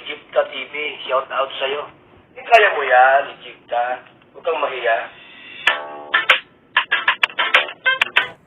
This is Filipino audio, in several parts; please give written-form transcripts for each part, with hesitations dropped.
Egypta TV. Shout out sa'yo. Kaya mo yan, Egypta. Huwag kang mahiya.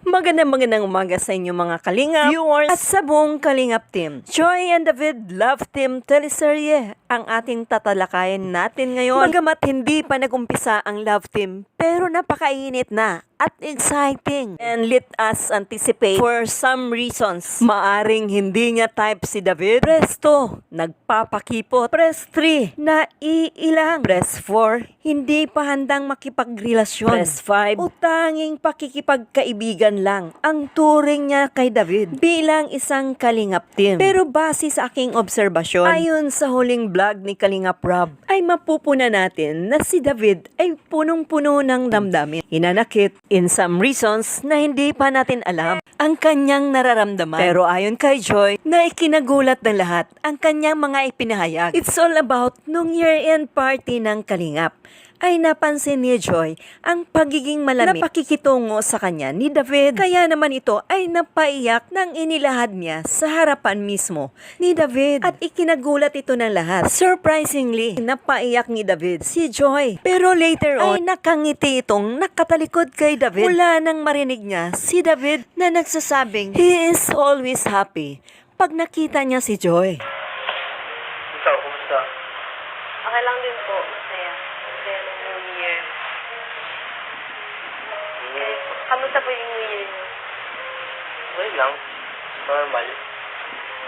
Magandang umaga sa inyo mga Kalingap viewers at sa buong Kalingap team. Joy and David Love Team Teleserye ang ating tatalakayin natin ngayon. Bagamat hindi pa nagumpisa ang Love Team, pero napakainit na at exciting. And let us anticipate for some reasons. Maaring hindi niya type si David. Press 2, nagpapakipot. Press 3, naiilang. Press 4, hindi pa handang makipagrelasyon. Press 5, utanging pakikipagkaibigan lang ang turing niya kay David bilang isang Kalingap team. Pero base sa aking obserbasyon, ayon sa huling vlog ni Kalingap Rob, ay mapupuna natin na si David ay punong-puno ng damdamin. Hinanakit in some reasons na hindi pa natin alam ang kanyang nararamdaman. Pero ayon kay Joy, na ikinagulat ng lahat ang kanyang mga ipinahayag. It's all about nung year-end party ng Kalingap. Ay napansin ni Joy ang pagiging malamig na pakikitungo sa kanya ni David. Kaya naman ito ay napaiyak nang inilahad niya sa harapan mismo ni David. At ikinagulat ito ng lahat. Surprisingly, napaiyak ni David si Joy. Pero later on, ay nakangiti itong nakatalikod kay David. Mula nang marinig niya si David na nagsasabing he is always happy pag nakita niya si Joy. Ikaw, kumusta? Okay lang din po, masaya. Masaya ng New Year. Kamusta po yung New Year niyo? Okay lang. Normal.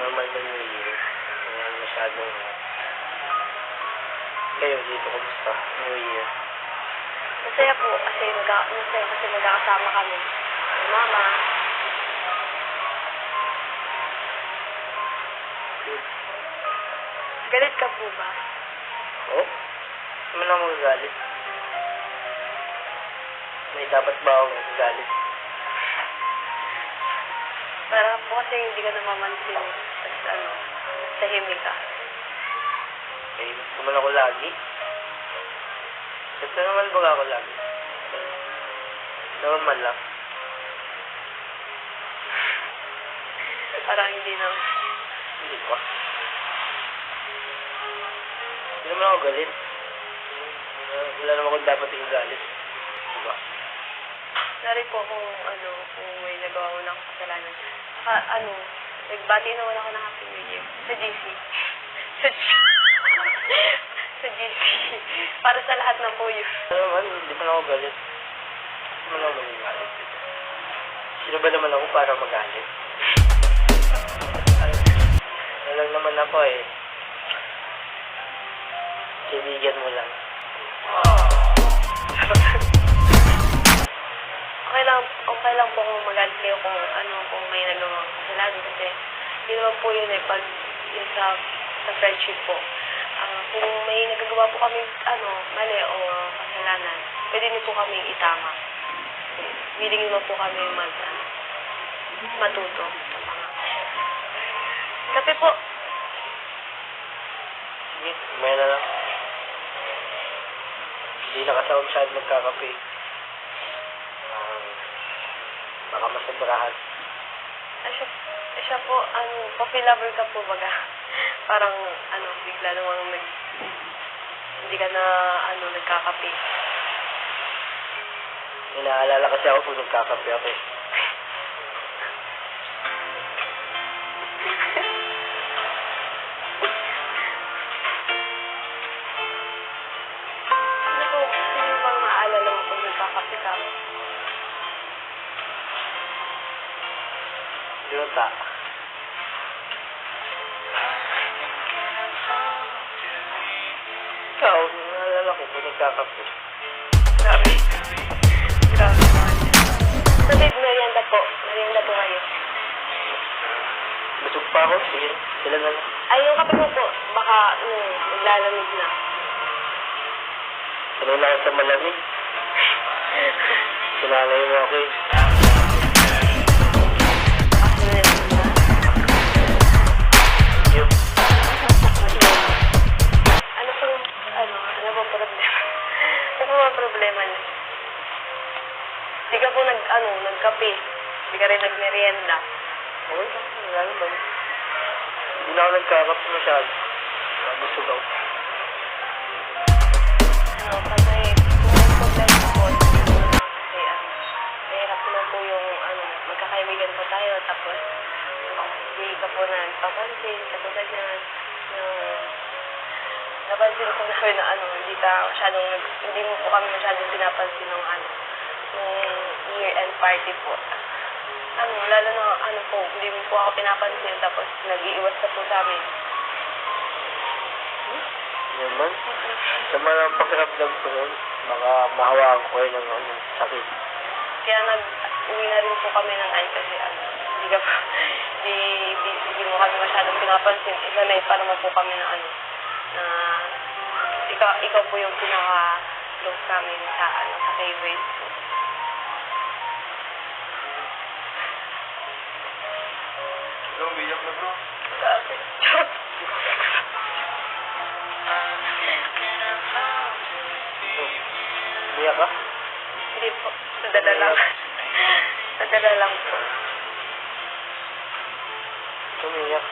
Normal na New Year. Ngayon masyadong... Kayo dito, kumusta? New Year. Masaya po kasi magkakasama kami. Mama. Good. Galit ka po ba? Oh? Naman ako magagalit. May dapat ba akong magagalit? Parang po kasi hindi ka namamansin. Tapos tahimik ka. Eh, naman ako lagi. Ito naman ba ako lagi? Normal lang. Parang hindi na. Hindi ba? Hindi naman ako galit. Wala naman ako dapat yung galit. Diba? Sorry po kung may nagawa ko ng kasalanan. Saka nagbati naman ako ng Happy New Year. Sa GC. Sa GC. Para sa lahat na po yun. Ano naman, hindi naman ako galit. Hindi naman ako magalit. Sino ba naman ako para magalit? Alam naman ako eh. Kaibigan mo lang. Okay lang po kung magalit kayo kung may nagawang kasalanan kasi yun naman po yun eh pag yun sa friendship po. Kung may nagagawa po kami mali o kasalanan, pwede niyo po kami itama. Willing naman po kami matuto sa mga. Kape po. Sige, may na lang. Hindi na kasi ako masyado magkakape. Baka masobrahan. Siya po, coffee lover ka po baga. Parang, bigla namang hindi ka na, nagkakape. Inaalala kasi ako kung nagkakape ako eh. Sino bang naaalala mo kung nagkakape ka? Yuta. Ikaw, naalala ko kung nagkakape. Grabe. Grabe naman. So, babe, merienda po. Merienda po kayo. Busog pa ako. Sige, sila na lang. Ay, yung kape mo po, baka, naglalamig na. Sanay na ako sa malamig. Sinanay mo ako eh. Problema niya. Di ka po nagkape. Di ka rin nagmerienda. Okay, wala naman. Hindi na ako nagkakape masyado. Busog ako. Kasi kung may problema po, kasi mahirap naman po yung magkakaibigan po tayo, tapos hindi ka po nagpapansin, katulad niyan, napansin ko namin na hindi mo po kami masyadong pinapansin ng nung year-end party po. Lalo na po, hindi mo po ako pinapansin, tapos nag-iiwas ka po sa amin. Naman. Sama ng pakiramdam ko nun. Baka mahawaan ko kayo ng sakit. Kaya nag-uwi na rin po kami ng night kasi hindi mo kami masyadong pinapansin. Isa na para mo po kami na ikaw po yung pinaka-close namin sa K-Ways. Umiyak na bro. Grabe. Umiyak ka? Hindi po. Nadala lang. Nadala lang po. Umiyak.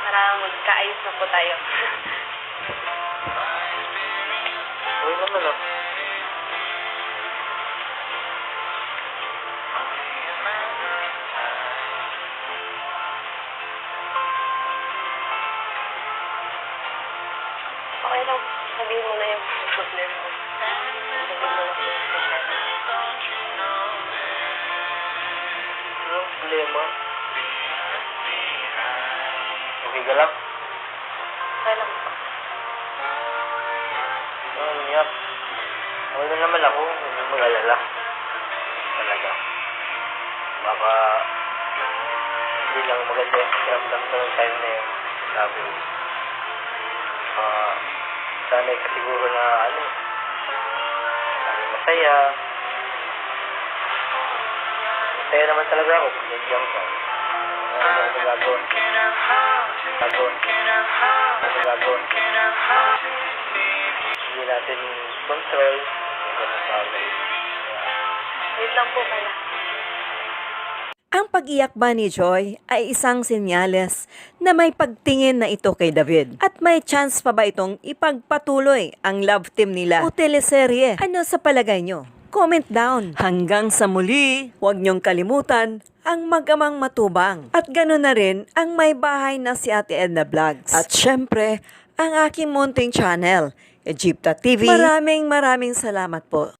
Para magkaayos na po tayo. Uy naman ah. Okay lang. Sabihin mo na yung problema mo. Sabihin mo na po yung problema. Anong problema? Okay ka lang? Okay lang po. Umiyak. Okay na naman ako. Hindi mo mag-alala. Talaga. Baka hindi lang maganda yung pakiramdam ko ng time na yun. Sabi mo. Sanay ka siguro na sanay masaya. Masaya naman talaga ako pag nandiyan ka. Ano ang magagawa? Hindi natin control. Hindi natin bagay. Wait lang po pala. Ang pag-iyak ba ni Joy ay isang senyales na may pagtingin na ito kay David. At may chance pa ba itong ipagpatuloy ang love team nila o teleserye? Ano sa palagay nyo? Comment down. Hanggang sa muli, huwag nyong kalimutan ang mag-amang matubang. At gano'n na rin ang may bahay na si Ate Edna Vlogs. At syempre, ang aking munting channel, Egypta TV. Maraming salamat po.